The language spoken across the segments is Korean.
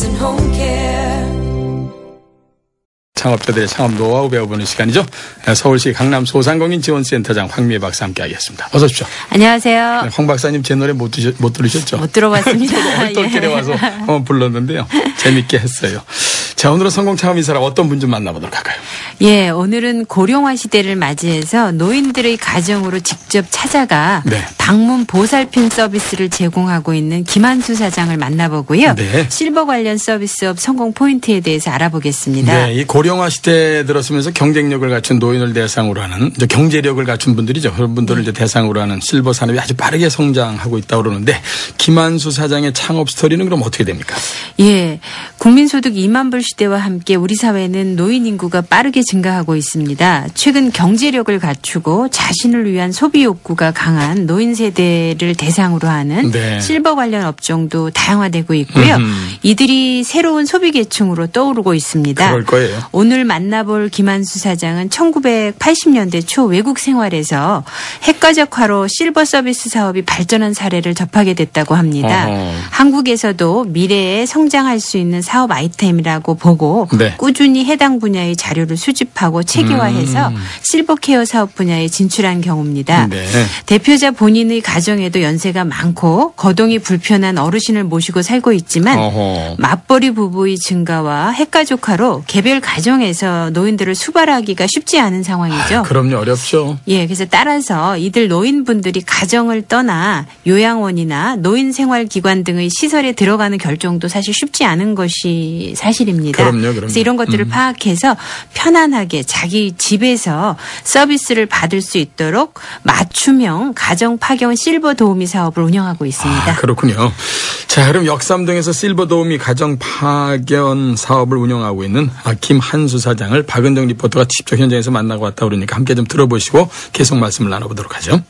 and home care. 창업자들의 창업 노하우 배워보는 시간이죠. 서울시 강남 소상공인지원센터장 황미애 박사 함께하겠습니다. 어서 오십시오. 안녕하세요. 네, 황 박사님 제 노래 못 들으셨죠? 못 들어봤습니다. 똘똘길에 와서 한번 불렀는데요. 재밌게 했어요. 자, 오늘은 성공 창업 인사라 어떤 분 좀 만나보도록 할까요? 예, 오늘은 고령화 시대를 맞이해서 노인들의 가정으로 직접 찾아가 네. 방문 보살핌 서비스를 제공하고 있는 김한수 사장을 만나보고요. 네. 실버 관련 서비스업 성공 포인트에 대해서 알아보겠습니다. 네, 이 고령화 시대에 들어서면서 경쟁력을 갖춘 노인을 대상으로 하는 이제 경제력을 갖춘 분들이죠. 그런 분들을 이제 대상으로 하는 실버 산업이 아주 빠르게 성장하고 있다고 그러는데 김한수 사장의 창업 스토리는 그럼 어떻게 됩니까? 예, 국민소득 2만 불 시대와 함께 우리 사회는 노인 인구가 빠르게 증가하고 있습니다. 최근 경제력을 갖추고 자신을 위한 소비 욕구가 강한 노인 세대를 대상으로 하는 네. 실버 관련 업종도 다양화되고 있고요. 이들이 새로운 소비 계층으로 떠오르고 있습니다. 그럴 거예요. 오늘 만나볼 김한수 사장은 1980년대 초 외국 생활에서 핵가적화로 실버 서비스 사업이 발전한 사례를 접하게 됐다고 합니다. 한국에서도 미래에 성장할 수 있는 사업 아이템이라고 보고 네. 꾸준히 해당 분야의 자료를 수집하고 체계화해서 실버케어 사업 분야에 진출한 경우입니다. 네. 대표자 본인의 가정에도 연세가 많고 거동이 불편한 어르신을 모시고 살고 있지만 맞벌이 부부의 증가와 핵가족화로 개별 가정에서 노인들을 수발하기가 쉽지 않은 상황이죠. 그럼요. 어렵죠. 예, 그래서 따라서 이들 노인분들이 가정을 떠나 요양원이나 노인생활기관 등의 시설에 들어가는 결정도 사실 쉽지 않은 것이 사실입니다. 그럼요. 그래서 이런 것들을 파악해서 편안하게 자기 집에서 서비스를 받을 수 있도록 맞춤형 가정 파견 실버 도우미 사업을 운영하고 있습니다. 그렇군요. 자, 그럼 역삼동에서 실버 도우미 가정 파견 사업을 운영하고 있는 김한수 사장을 박은정 리포터가 직접 현장에서 만나고 왔다 그러니까 함께 좀 들어보시고 계속 말씀을 나눠보도록 하죠.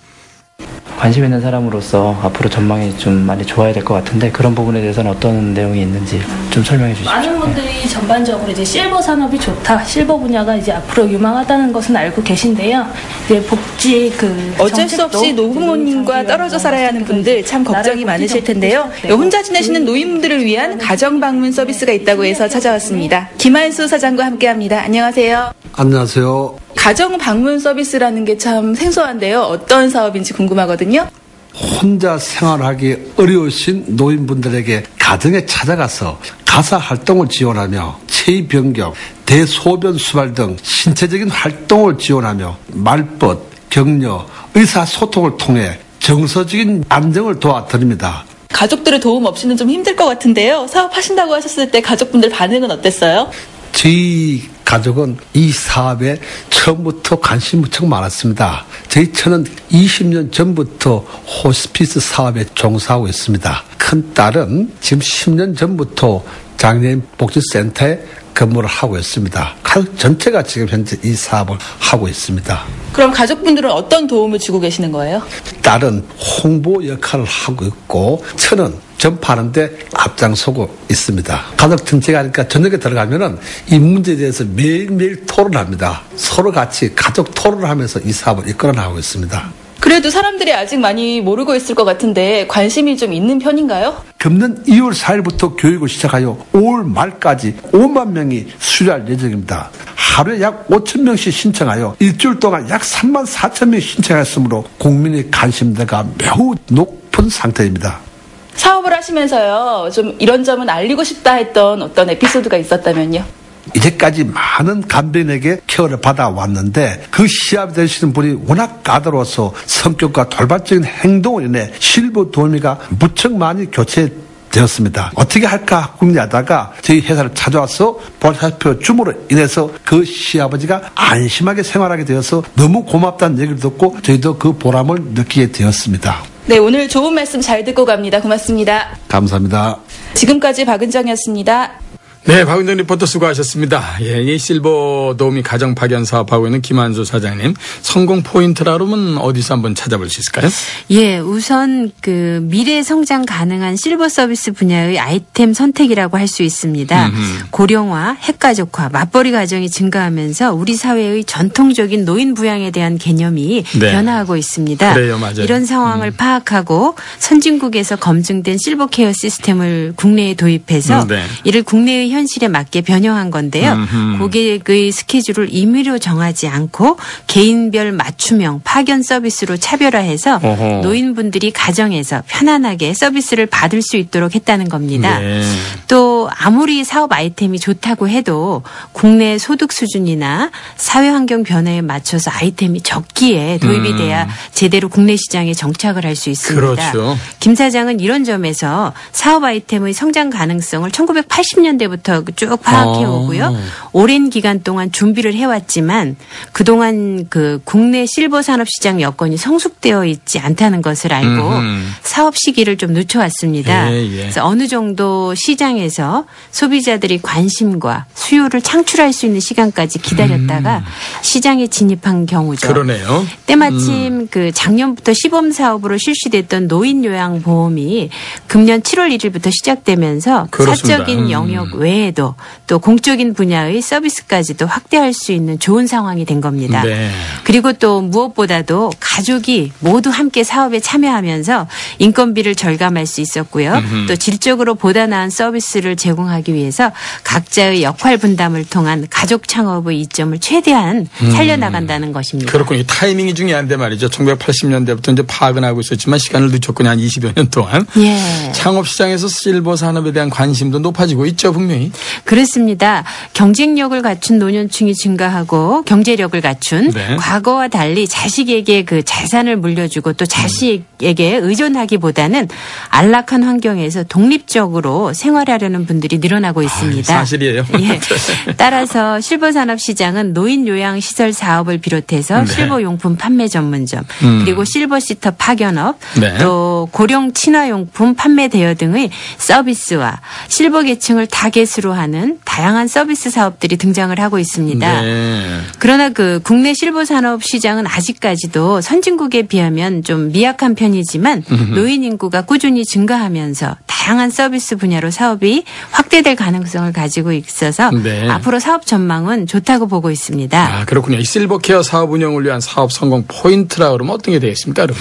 관심 있는 사람으로서 앞으로 전망이 좀 많이 좋아야 될 것 같은데 그런 부분에 대해서는 어떤 내용이 있는지 좀 설명해 주십시오. 많은 분들이 전반적으로 이제 실버 산업이 좋다, 실버 분야가 이제 앞으로 유망하다는 것은 알고 계신데요. 이제 복지 어쩔 수 없이 노부모님과 떨어져 살아야 하는 분들 참 걱정이 많으실 텐데요. 혼자 지내시는 노인분들을 위한 가정 방문 서비스가 있다고 해서 찾아왔습니다. 김한수 사장과 함께합니다. 안녕하세요. 안녕하세요. 가정 방문 서비스라는 게 참 생소한데요. 어떤 사업인지 궁금하거든요. 혼자 생활하기 어려우신 노인분들에게 가정에 찾아가서 가사 활동을 지원하며 체위 변경, 대소변 수발 등 신체적인 활동을 지원하며 말벗, 격려, 의사소통을 통해 정서적인 안정을 도와드립니다. 가족들의 도움 없이는 좀 힘들 것 같은데요. 사업하신다고 하셨을 때 가족분들 반응은 어땠어요? 저희 가족은 이 사업에 처음부터 관심이 무척 많았습니다. 저희 처는 20년 전부터 호스피스 사업에 종사하고 있습니다. 큰 딸은 지금 10년 전부터 장애인 복지센터에 근무를 하고 있습니다. 가족 전체가 지금 현재 이 사업을 하고 있습니다. 그럼 가족분들은 어떤 도움을 주고 계시는 거예요? 딸은 홍보 역할을 하고 있고 처는 전파하는데 앞장서고 있습니다. 가족 전체가 하니까 저녁에 들어가면은 이 문제에 대해서 매일매일 토론합니다. 서로 같이 가족 토론을 하면서 이 사업을 이끌어 나가고 있습니다. 그래도 사람들이 아직 많이 모르고 있을 것 같은데 관심이 좀 있는 편인가요? 금년 2월 4일부터 교육을 시작하여 5월 말까지 5만 명이 수료할 예정입니다. 하루에 약 5천 명씩 신청하여 일주일 동안 약 3만 4천 명이 신청했으므로 국민의 관심도가 매우 높은 상태입니다. 사업을 하시면서요, 좀 이런 점은 알리고 싶다 했던 어떤 에피소드가 있었다면요? 이제까지 많은 간병인에게 케어를 받아왔는데 그 시합이 되시는 분이 워낙 까다로워서 성격과 돌발적인 행동으로 인해 실버 도우미가 무척 많이 교체되었습니다. 어떻게 할까 궁리하다가 저희 회사를 찾아와서 보살펴 줌으로 인해서 그 시아버지가 안심하게 생활하게 되어서 너무 고맙다는 얘기를 듣고 저희도 그 보람을 느끼게 되었습니다. 네, 오늘 좋은 말씀 잘 듣고 갑니다. 고맙습니다. 감사합니다. 지금까지 박은정이었습니다. 네, 박은정 리포터 수고하셨습니다. 예, 이 실버 도우미 가정 파견 사업하고 있는 김한수 사장님, 성공 포인트라 그러면 어디서 한번 찾아볼 수 있을까요? 예, 우선 그 미래 성장 가능한 실버 서비스 분야의 아이템 선택이라고 할 수 있습니다. 고령화, 핵가족화, 맞벌이 가정이 증가하면서 우리 사회의 전통적인 노인 부양에 대한 개념이 네. 변화하고 있습니다. 그래요, 맞아요. 이런 상황을 파악하고 선진국에서 검증된 실버 케어 시스템을 국내에 도입해서 네. 이를 국내의 현실에 맞게 변형한 건데요. 고객의 스케줄을 임의로 정하지 않고 개인별 맞춤형 파견 서비스로 차별화해서 어허. 노인분들이 가정에서 편안하게 서비스를 받을 수 있도록 했다는 겁니다. 네. 또 아무리 사업 아이템이 좋다고 해도 국내 소득 수준이나 사회 환경 변화에 맞춰서 아이템이 적기에 도입이 돼야 제대로 국내 시장에 정착을 할 수 있습니다. 그렇죠. 김 사장은 이런 점에서 사업 아이템의 성장 가능성을 1980년대부터 쭉 파악해 오고요. 오랜 기간 동안 준비를 해왔지만 그동안 그 국내 실버 산업 시장 여건이 성숙되어 있지 않다는 것을 알고 사업 시기를 좀 늦춰왔습니다. 예. 그래서 어느 정도 시장에서 소비자들이 관심과 수요를 창출할 수 있는 시간까지 기다렸다가 시장에 진입한 경우죠. 그러네요. 때마침 그 작년부터 시범 사업으로 실시됐던 노인 요양 보험이 금년 7월 1일부터 시작되면서 그렇습니다. 사적인 영역 외에도 또 공적인 분야의 서비스까지도 확대할 수 있는 좋은 상황이 된 겁니다. 네. 그리고 또 무엇보다도 가족이 모두 함께 사업에 참여하면서 인건비를 절감할 수 있었고요. 또 질적으로 보다 나은 서비스를 제공하기 위해서 각자의 역할 분담을 통한 가족 창업의 이점을 최대한 살려나간다는 것입니다. 그렇군요. 이 타이밍이 중요한데 말이죠. 1980년대부터 이제 파악은 하고 있었지만 시간을 늦췄군요. 한 20여 년 동안. 예. 창업 시장에서 실버 산업에 대한 관심도 높아지고 있죠, 분명히. 그렇습니다. 경쟁력을 갖춘 노년층이 증가하고 경제력을 갖춘 네. 과거와 달리 자식에게 그 자산을 물려주고 또 자식에게 의존하기보다는 안락한 환경에서 독립적으로 생활하려는 분들이 늘어나고 있습니다. 사실이에요. 예. 따라서 실버 산업 시장은 노인 요양 시설 사업을 비롯해서 네. 실버 용품 판매 전문점 그리고 실버 시터 파견업 네. 또 고령 친화용품 판매 대여 등의 서비스와 실버 계층을 타겟으로 하는 다양한 서비스 사업들이 등장을 하고 있습니다. 네. 그러나 그 국내 실버 산업 시장은 아직까지도 선진국에 비하면 좀 미약한 편이지만 노인 인구가 꾸준히 증가하면서 다양한 서비스 분야로 사업이 확대될 가능성을 가지고 있어서 네. 앞으로 사업 전망은 좋다고 보고 있습니다. 아, 그렇군요. 이 실버케어 사업 운영을 위한 사업 성공 포인트라 그러면 어떤 게 되겠습니까, 여러분?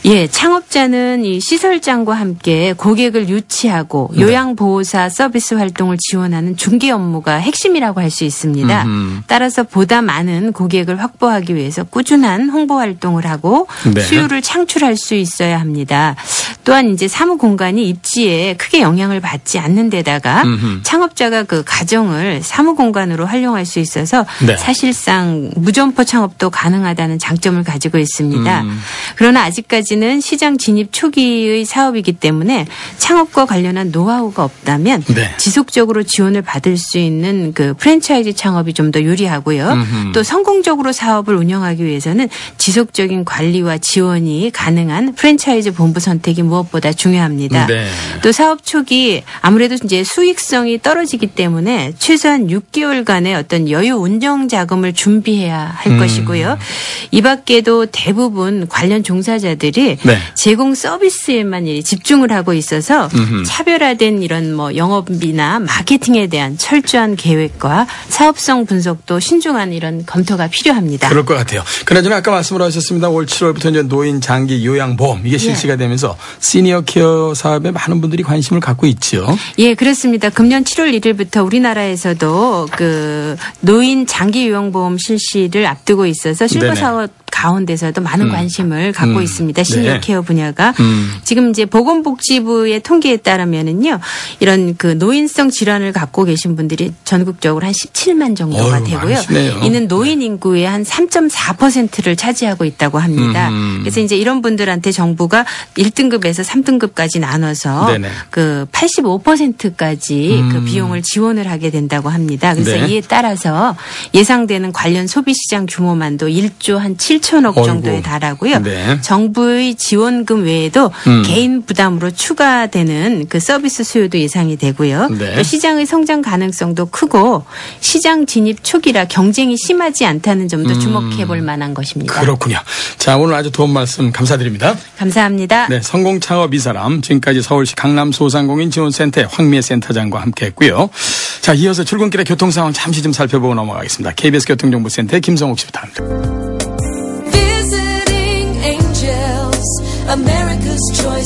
예, 창업자는 이 시설장과 함께 고객을 유치하고 요양보호사 서비스 활동을 지원하는 중개 업무가 핵심이라고 할 수 있습니다. 따라서 보다 많은 고객을 확보하기 위해서 꾸준한 홍보 활동을 하고 네. 수요를 창출할 수 있어야 합니다. 또한 이제 사무 공간이 입지에 크게 영향을 받지 않는 데다가 창업자가 그 가정을 사무 공간으로 활용할 수 있어서 네. 사실상 무점포 창업도 가능하다는 장점을 가지고 있습니다. 그러나 아직까지는 시장 진입 초기의 사업이기 때문에 창업과 관련한 노하우가 없다면 네. 지속적으로 지원을 받을 수 있는 그 프랜차이즈 창업이 좀 더 유리하고요. 또 성공적으로 사업을 운영하기 위해서는 지속적인 관리와 지원이 가능한 프랜차이즈 본부 선택이 무엇보다 중요합니다. 네. 또 사업 초기 아무래도 이제 수익성이 떨어지기 때문에 최소한 6개월간의 어떤 여유 운영 자금을 준비해야 할 것이고요. 이 밖에도 대부분 관련 종사자들이 네. 제공 서비스에만 집중을 하고 있어서 차별화된 이런 뭐 영업이나 마케팅에 대한 철저한 계획과 사업성 분석도 신중한 이런 검토가 필요합니다. 그럴 것 같아요. 그나저나 아까 말씀을 하셨습니다. 올 7월부터 이제 노인 장기 요양보험 이게 실시가 되면서 시니어 케어 사업에 많은 분들이 관심을 갖고 있죠. 예, 그렇습니다. 금년 7월 1일부터 우리나라에서도 그 노인 장기 요양보험 실시를 앞두고 있어서 실버 네네. 사업 가운데서도 많은 관심을 갖고 있습니다. 시니어 네. 케어 분야가. 지금 이제 보건복지부의 통계에 따르면은요, 이런 그 노인성 질환을 갖고 계신 분들이 전국적으로 한 17만 정도가 어휴, 되고요. 많으시네요. 이는 노인 인구의 한 3.4%를 차지하고 있다고 합니다. 그래서 이제 이런 분들한테 정부가 1등급에서 3등급까지 나눠서 네네. 그 85%까지 그 비용을 지원을 하게 된다고 합니다. 그래서 네. 이에 따라서 예상되는 관련 소비 시장 규모만도 1조 한 1천억 정도에 어이구. 달하고요. 네. 정부의 지원금 외에도 개인 부담으로 추가되는 그 서비스 수요도 예상이 되고요. 네. 또 시장의 성장 가능성도 크고 시장 진입 초기라 경쟁이 심하지 않다는 점도 주목해 볼 만한 것입니다. 그렇군요. 자, 오늘 아주 도움 말씀 감사드립니다. 감사합니다. 네, 성공창업 이 사람 지금까지 서울시 강남소상공인 지원센터의 황미애 센터장과 함께했고요. 자, 이어서 출근길의 교통 상황 잠시 좀 살펴보고 넘어가겠습니다. KBS 교통정보센터의 김성욱 씨부터 합니다. Visiting angels, America's choice.